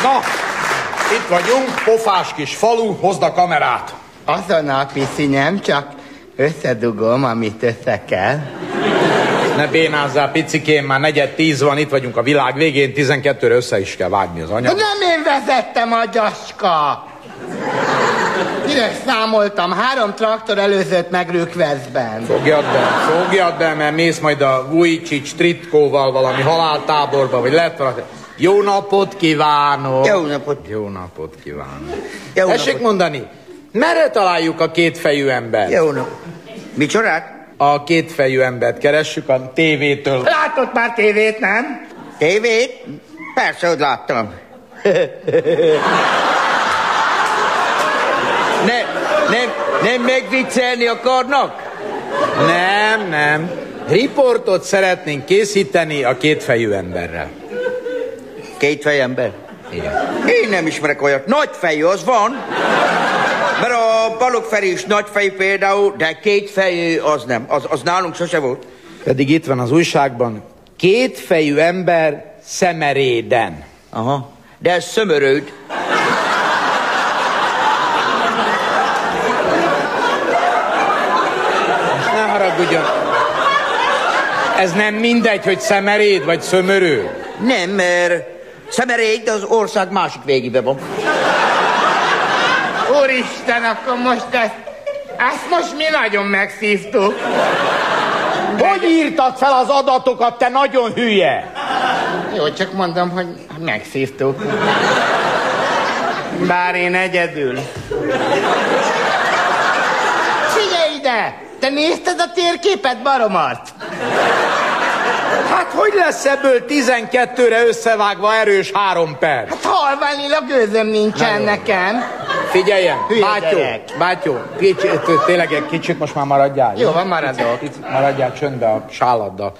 Na, itt vagyunk, pofás kis falu, hozd a kamerát. Azonnal, Piszinem, csak összedugom, amit össze kell. Ne bénázzál, picikém, már 9:10 van, itt vagyunk a világ végén, 12-re össze is kell vágni az anyag. Nem én vezettem, agyaska! Direkt számoltam, 3 traktor előzött meg Rükveszben. Fogjad be, mert mész majd a Vujicic Tritkóval valami haláltáborba, vagy lehet valami. Jó napot kívánok! Jó napot! Jó napot kívánok! Jó Tessék napot. mondani, merre találjuk a kétfejű embert? Jó napot! Micsodát? A kétfejű embert keressük a tévétől. Látott már tévét, nem? Tévét? Persze, hogy láttam. Nem megviccelni akarnak? Nem. Riportot szeretnénk készíteni a kétfejű emberrel. Kétfejű ember? Igen. Én nem ismerek olyat. Nagyfejű, az van. Mert a Balogh Feri is nagyfejű például, de kétfejű az nem. Az nálunk sose volt. Pedig itt van az újságban, kétfejű ember Szemeréden. Aha. De ez Szömörőd. Most ne haragudjon. Ez nem mindegy, hogy Szemeréd vagy Szömörőd? Nem, mert Szemeréd az ország másik végébe van. Úristen, akkor most ezt most mi nagyon megszívtuk. Hogy írtad fel az adatokat, te nagyon hülye? Jó, csak mondom, hogy megszívtuk. Bár én egyedül. Figyelj ide! Te nézted a térképet, Baromart? Hát hogy lesz ebből 12-re összevágva erős 3 perc? Hát halványila gőzöm nincsen nekem. Figyeljen, Hülye gyerek. Bátyó, tényleg egy kicsit most már maradjál. Jó, van, maradok. Kicsit maradjál csöndbe a sáladdal.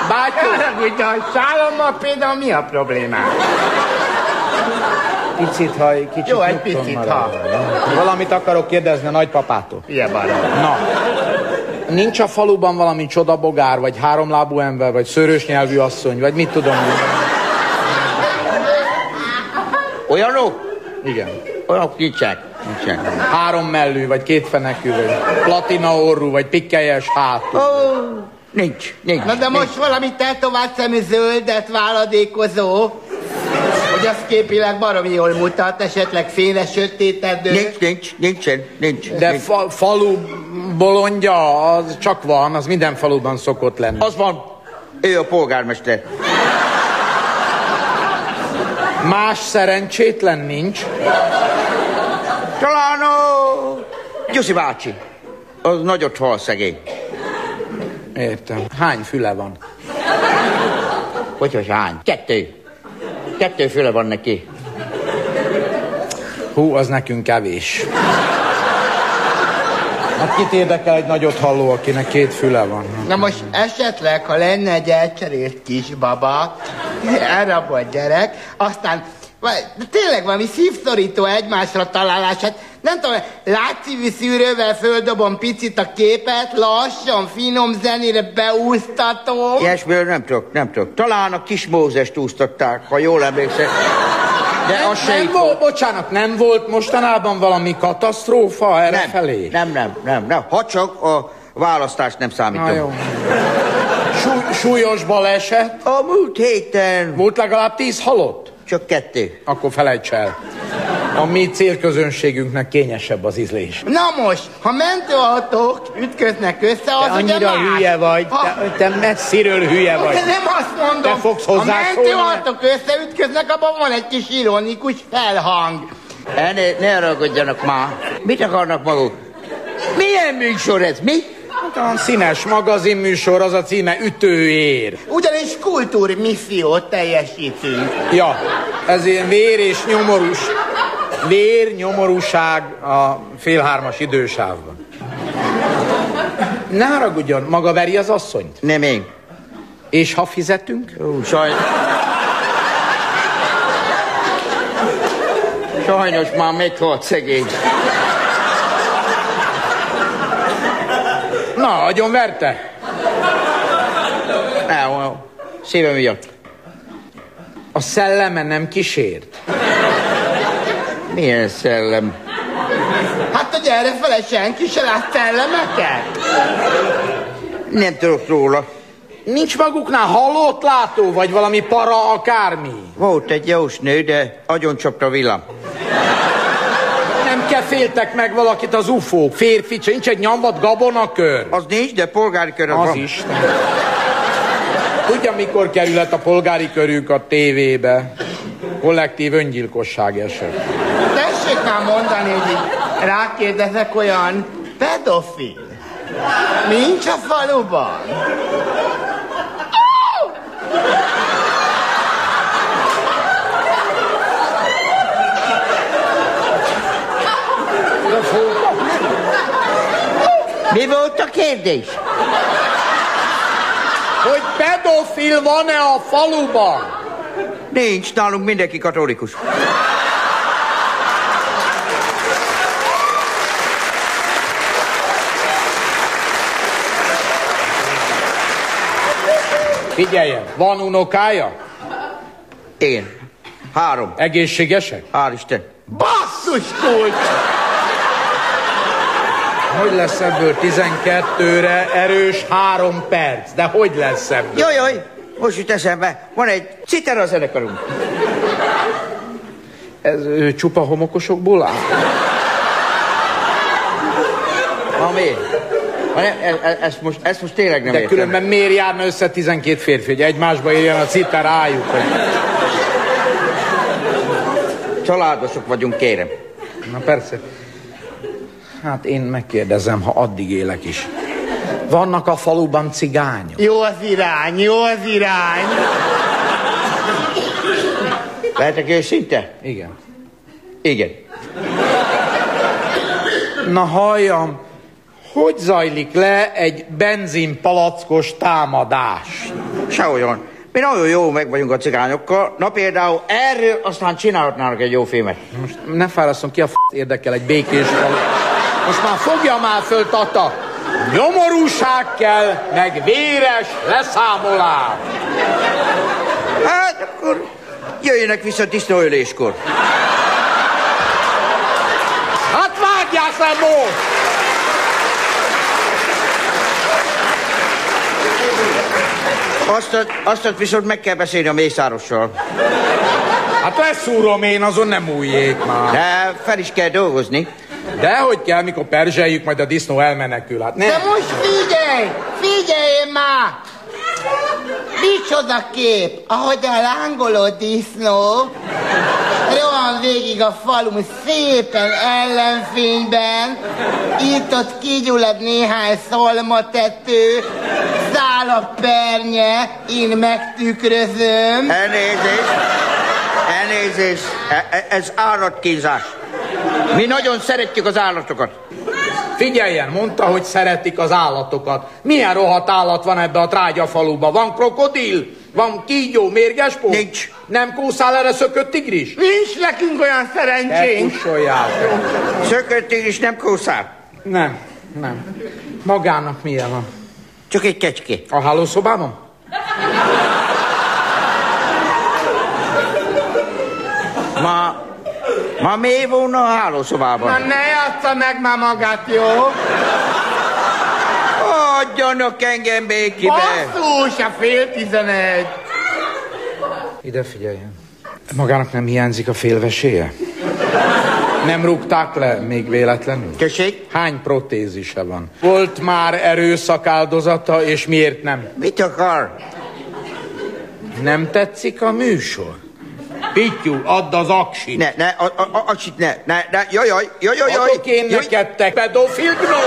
Bátyó! Haragudj, a sálommal például mi a problémám? Picit, ha egy kicsit Jó, egy nyugton picit, maradj. Valamit akarok kérdezni a nagypapától. Ilyen Barom. Na, nincs a faluban valami csodabogár, vagy háromlábú ember, vagy szőrös nyelvű asszony, vagy mit tudom én? Olyanok? Igen. Olyanok nincsenek. 3 mellű, vagy 2 fenekű, vagy platina orrú, vagy pikkelyes hátú. Nincs. Na de most valami tetovált szemű zöldet váladékozó, hogy az képileg baromi jól mutat, esetleg fényes sötétedő. Nincs. De falu bolondja, az csak van, az minden faluban szokott lenni. Az van, ő a polgármester. Más szerencsétlen nincs. Talán a Gyuszi bácsi. Az nagyot hal szegény. Értem. Hány füle van? Hogy hány? 2 füle van neki. Hú, az nekünk kevés. Hát kit érdekel egy nagyot halló, akinek 2 füle van? Na most esetleg, ha lenne egy elcserélt kisbaba, elrabolt gyerek, aztán de tényleg valami szívszorító egymásra találás, hát nem tudom, látszívű szűrővel földobom picit a képet, lassan, finom zenére beúsztatom. Ilyesmiről nem tudok. Talán a kis Mózest úsztatták, ha jól emlékszem. De az se nem volt, bocsánat, nem volt mostanában valami katasztrófa errefelé? Nem. Ha csak a választást nem számítom. Jó. Súlyos baleset? A múlt héten. Volt legalább 10 halott? Csak 2. Akkor felejts el. A mi célközönségünknek kényesebb az ízlés. Na most, ha mentőautók ütköznek össze, az te ugye annyira más. hülye vagy, te messziről hülye vagy. De nem azt mondom, te fogsz ha hozzászólni. mentőautók összeütköznek, abban van egy kis ironikus felhang. Ne haragudjanak már. Mit akarnak maguk? Milyen műsor ez, mi? Hát, színes magazinműsor, az a címe Ütőér. Ugyanis kultúrmissziót teljesítünk. Ja, ez ilyen vér és nyomorús. Vér, nyomorúság a 2:30 idősávban. Ne haragudjon, maga veri az asszonyt? Nem én. És ha fizetünk? Sajnos már meghalt szegény. Na, agyon verte? Szívem miatt. A szelleme nem kísért? Milyen szellem? Hát, hogy errefele senki se lát szellemeket? Nem tudok róla. Nincs maguknál halott látó, vagy valami para akármi? Volt egy jósnő, de agyoncsapta villám. Nem keféltek meg valakit az ufók? Férfi, nincs egy nyomvat gabonakör? Az nincs, de polgári kör Az van. is. Tudja, mikor kerülhet a polgári körük a tévébe? Kollektív öngyilkosság eset. Tessék már mondani, hogy így rákérdezek, olyan pedofil nincs a faluban? Mi volt a kérdés? Hogy pedofil van-e a faluban? Nincs, nálunk mindenki katolikus. Figyeljen, van unokája? Igen. 3. Egészségesek? Hál' Isten. Basszus kulcs! Hogy lesz ebből 12-re erős 3 perc? De hogy lesz ebből? Jaj, most jut eszembe. Van egy citera zenekarunk. Ez csupa homokosokból áll? Na miért? Ezt most tényleg nem De értem. különben miért járna össze 12 férfi, hogy egymásba érjen a citer rájuk? Hogy... Családosok vagyunk, kérem. Na persze. Hát én megkérdezem, ha addig élek is. Vannak a faluban cigányok? Jó az irány, jó az irány. Lehetek őszinte? Igen. Igen. Na halljam, hogy zajlik le egy benzinpalackos támadás? Sehogyan. Mi nagyon jó meg vagyunk a cigányokkal. Na például erről aztán csinálhatnának egy jó filmet. Most ne fárasszon, ki a érdekel egy békés falu. Most már fogja már föl, Tata. Nyomorúság kell, meg véres leszámolás. Hát akkor jöjjenek vissza disznóöléskor. Hát vágják le most! Azt viszont meg kell beszélni a Mészárossal. Hát leszúrom én, azon nem újjék már. De fel is kell dolgozni. Dehogy kell, mikor perzseljük, majd a disznó elmenekül. Hát De most figyelj már! Micsoda kép, ahogy a lángoló disznó rohan végig a falun szépen ellenfényben, itt ott kigyullad néhány szalmatető, száll a pernye, én megtükrözöm. Elnézést. Ez állatkínzás. Mi nagyon szeretjük az állatokat. figyeljen, mondta, hogy szeretik az állatokat. Milyen rohadt állat van ebbe a trágyafaluba? Van krokodil? Van kígyó, mérgespó? Nincs. Nem kószál erre szökött tigris? Nincs nekünk olyan Te szerencsénk. kussoljál. Szökött is nem kószál. Nem. Magának milyen van? Csak egy kecské. A hálószobában? Ma mi volna a hálószobában? Na ne jassza meg már magát, jó? Adjanak engem békibe. Basszus, a 10:30. Ide figyeljen. Magának nem hiányzik a félveséje? Nem rúgták le még véletlenül? Tessék? Hány protézise van? Volt már erőszakáldozata, és miért nem? Mit akar? Nem tetszik a műsor? Pittyú, add az aksit. Acsit ne. Jaj. Adok én neked, pedofil gnó!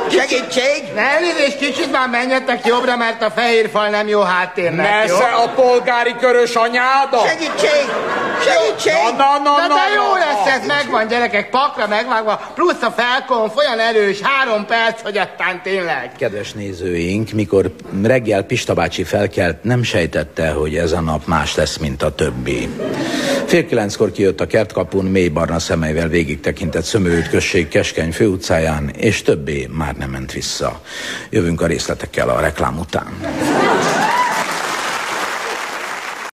Segítség! Ne elnézést, kicsit már menjetek jobbra, mert a fehér fal nem jó háttérnek, jó? Nesze a polgári körös anyáda! Segítség! Na de jó lesz, ez megvan, gyerekek, pakra megvágva, plusz a felkonf olyan erős, 3 perc, hogy aztán tényleg. Kedves nézőink, mikor reggel Pista bácsi felkelt, nem sejtette, hogy ez a nap más lesz, mint a többi. 8:30-kor kijött a kertkapun, mély barna szemeivel végig tekintett Szömőút község keskeny főutcáján, és többé már nem ment vissza. Jövünk a részletekkel a reklám után.